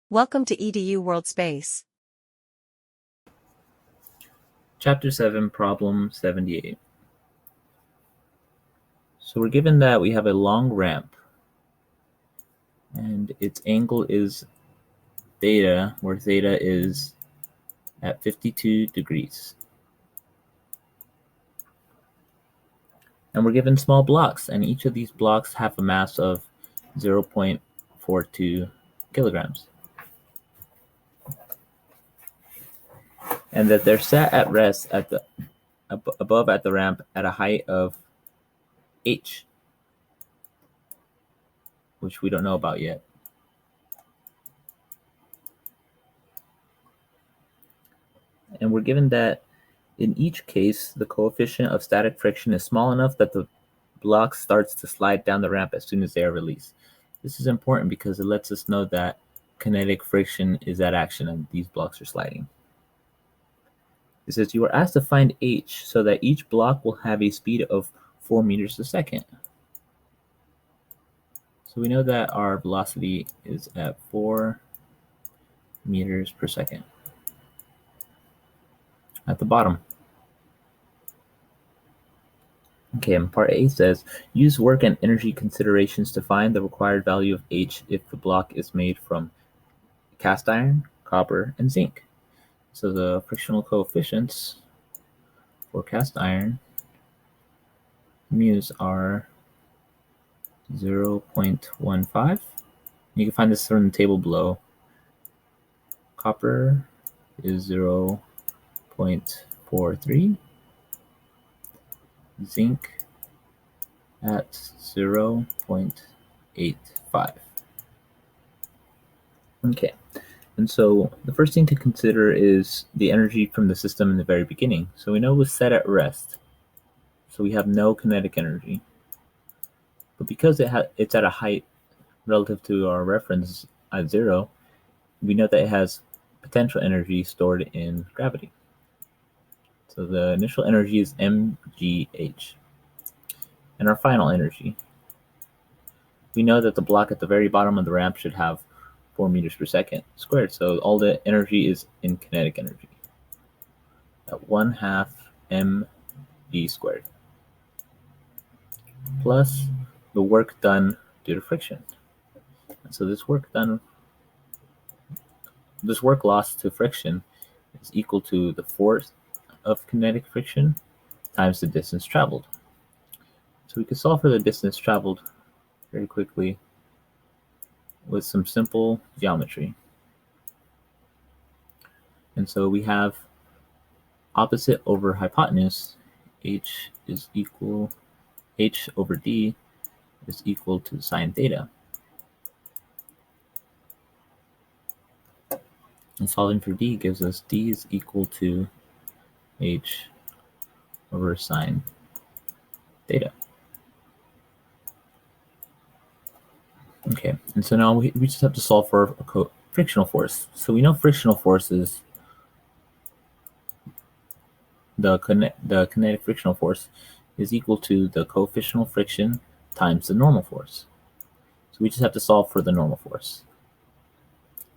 Welcome to EDU World Space. Chapter 7, Problem 78. So we're given that we have a long ramp and its angle is theta, where theta is at 52 degrees. And we're given small blocks, and each of these blocks have a mass of 0.42 kilograms. And that they're set at rest at the above at the ramp at a height of h, which we don't know about yet. And we're given that in each case, the coefficient of static friction is small enough that the block starts to slide down the ramp as soon as they are released. This is important because it lets us know that kinetic friction is at action and these blocks are sliding. It says you are asked to find h so that each block will have a speed of 4 meters a second. So we know that our velocity is at 4 meters per second. At the bottom. Okay, and part A says, use work and energy considerations to find the required value of h if the block is made from cast iron, copper, and zinc. So the frictional coefficients for cast iron mu's are 0.15. You can find this from the table below. Copper is 0.43. Zinc at 0.85. Okay, and so the first thing to consider is the energy from the system in the very beginning. So we know it was set at rest, so we have no kinetic energy. But because it's at a height relative to our reference at 0, we know that it has potential energy stored in gravity. So the initial energy is mgh. And our final energy. We know that the block at the very bottom of the ramp should have 4 meters per second squared. So all the energy is in kinetic energy. At 1/2 mv squared. Plus the work done due to friction. And so this work lost to friction is equal to the force of kinetic friction times the distance traveled. So we could solve for the distance traveled very quickly with some simple geometry. And so we have opposite over hypotenuse, h over d is equal to sine theta. And solving for d gives us d is equal to h over sine theta. Okay, and so now we just have to solve for a frictional force. So we know frictional force is the kinetic frictional force is equal to the coefficient of friction times the normal force. So we just have to solve for the normal force.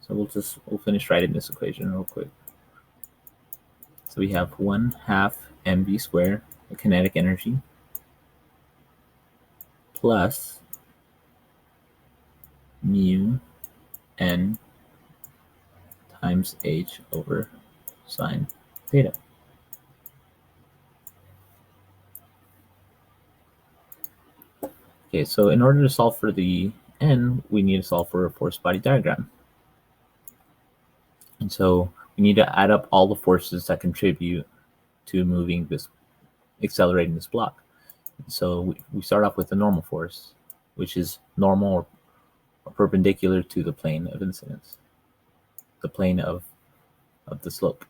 So we'll finish writing this equation real quick. So we have 1/2 mv squared, the kinetic energy, plus mu n times h over sine theta. Okay, so in order to solve for the n, we need to solve for a force body diagram. And so we need to add up all the forces that contribute to accelerating this block. So we start off with the normal force, which is normal or perpendicular to the plane of incidence, the plane of the slope.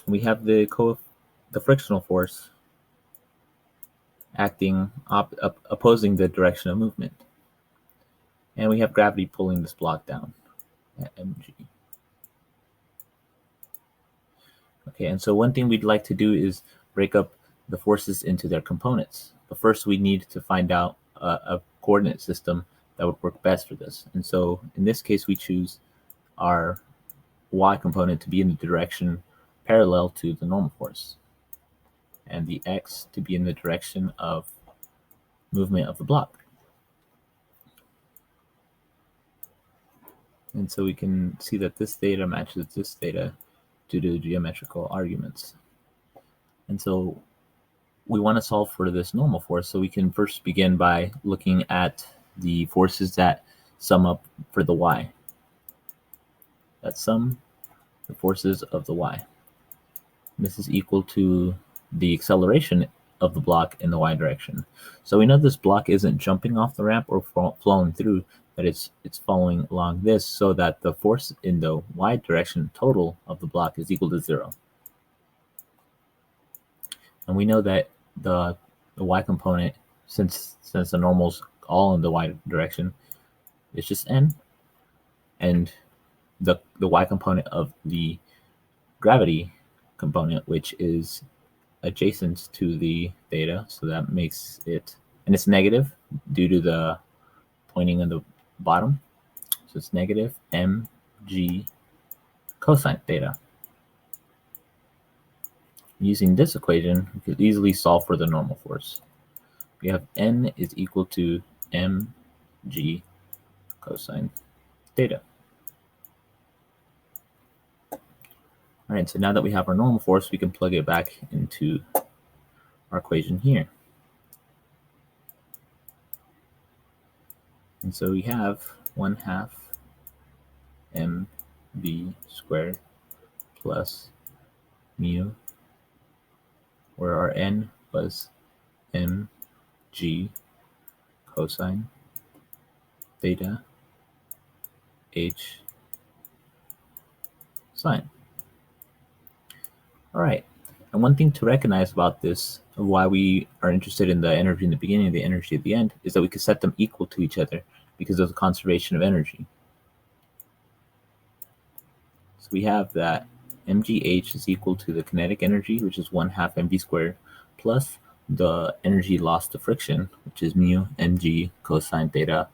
We have the frictional force acting opposing the direction of movement. And we have gravity pulling this block down at mg. Okay, and so one thing we'd like to do is break up the forces into their components. But first we need to find out a coordinate system that would work best for this. And so in this case we choose our y component to be in the direction parallel to the normal force, and the x to be in the direction of movement of the block. And so we can see that this theta matches this theta due to geometrical arguments. And so we want to solve for this normal force, so we can first begin by looking at the forces that sum up for the y. That sum the forces of the y. This is equal to the acceleration of the block in the y direction. So we know this block isn't jumping off the ramp or flowing through, but it's following along this, so that the force in the y direction total of the block is equal to 0. And we know that the y component, since the normal's all in the y direction, is just n, and the y component of the gravity component, which is adjacent to the theta, so that makes it, and it's negative due to the pointing on the bottom, so it's negative mg cosine theta. Using this equation, we could easily solve for the normal force. We have n is equal to mg cosine theta. All right, so now that we have our normal force, we can plug it back into our equation here. And so we have 1/2 mv squared plus mu, where our n was mg cosine theta h sine. All right, and one thing to recognize about this, of why we are interested in the energy in the beginning and the energy at the end, is that we can set them equal to each other because of the conservation of energy. So we have that mgh is equal to the kinetic energy, which is 1/2 mv squared, plus the energy lost to friction, which is mu mg cosine theta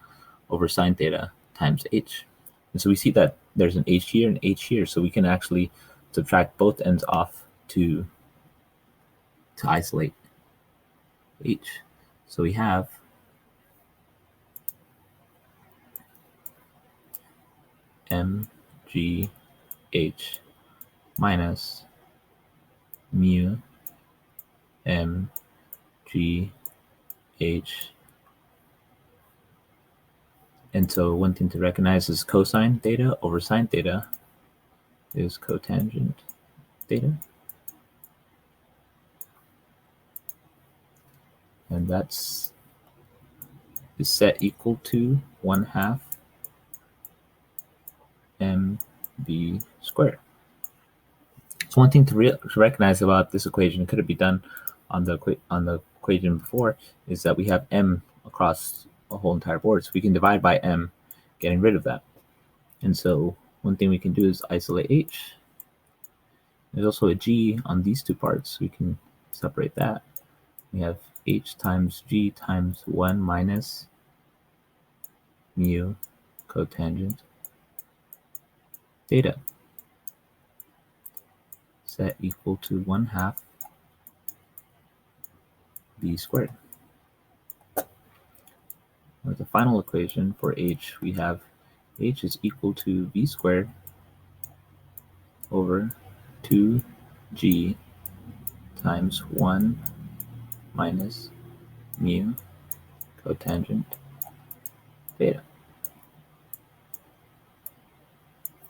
over sine theta times h. And so we see that there's an h here and h here, so we can actually subtract both ends off to isolate h. So we have mgh minus mu mgh. And so one thing to recognize is cosine theta over sine theta is cotangent theta. And that's is set equal to 1/2 mv squared. So one thing to recognize about this equation, could it be done on the equation before, is that we have m across a whole entire board, so we can divide by m, getting rid of that. And so one thing we can do is isolate h. There's also a g on these two parts, so we can separate that. We have h times g times 1 minus mu cotangent theta, set equal to 1/2 v squared. With the final equation for h, we have h is equal to v squared over 2g times 1 minus mu cotangent theta.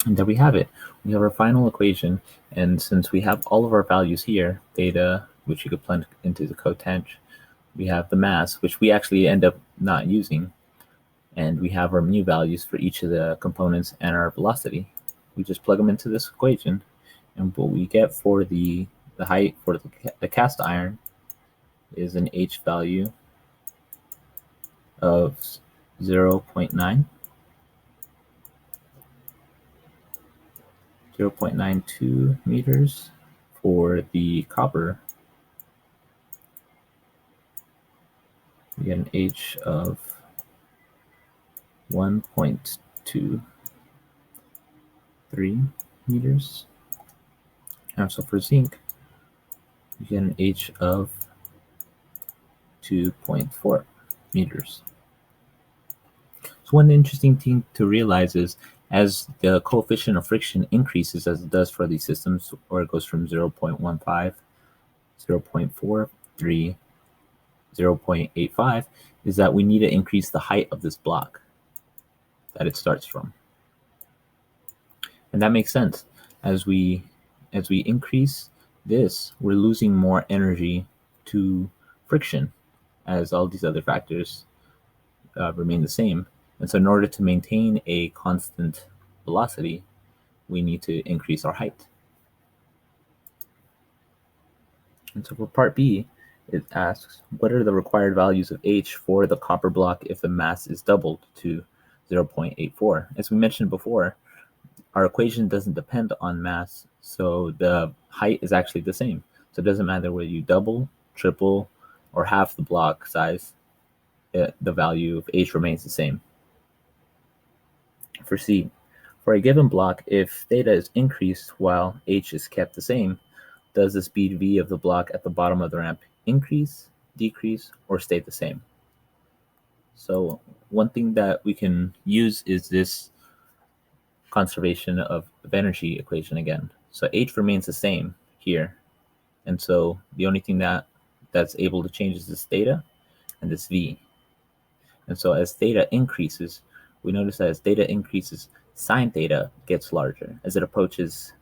And there we have it. We have our final equation, and since we have all of our values here, theta, which you could plug into the cotangent, we have the mass, which we actually end up not using, and we have our mu values for each of the components and our velocity. We just plug them into this equation, and what we get for the height for the cast iron is an h value of 0.9, 0.92 meters. For the copper, we get an h of 1.2. 3 meters. And so for zinc, you get an H of 2.4 meters. So one interesting thing to realize is as the coefficient of friction increases, as it does for these systems, or it goes from 0.15, 0.43, 0.85, is that we need to increase the height of this block that it starts from. And that makes sense. As we increase this, we're losing more energy to friction as all these other factors remain the same. And so in order to maintain a constant velocity, we need to increase our height. And so for part B, it asks, what are the required values of H for the copper block if the mass is doubled to 0.84? As we mentioned before, our equation doesn't depend on mass, so the height is actually the same. So it doesn't matter whether you double, triple, or half the block size, the value of H remains the same. For C, for a given block, if theta is increased while H is kept the same, does the speed v of the block at the bottom of the ramp increase, decrease, or stay the same? So one thing that we can use is this conservation of energy equation again. So H remains the same here. And so the only thing that's able to change is this theta and this v. And so as theta increases, we notice that as theta increases, sine theta gets larger as it approaches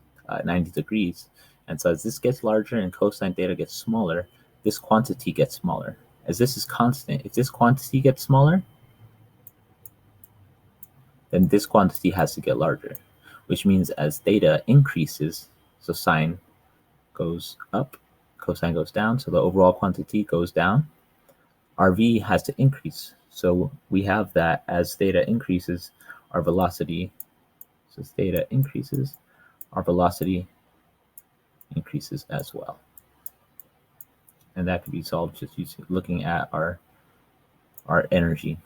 90 degrees. And so as this gets larger and cosine theta gets smaller, this quantity gets smaller. As this is constant, if this quantity gets smaller, then this quantity has to get larger, which means as theta increases, so sine goes up, cosine goes down, so the overall quantity goes down, our v has to increase. So we have that as theta increases, our velocity, so as theta increases, our velocity increases as well. And that could be solved just looking at our energy.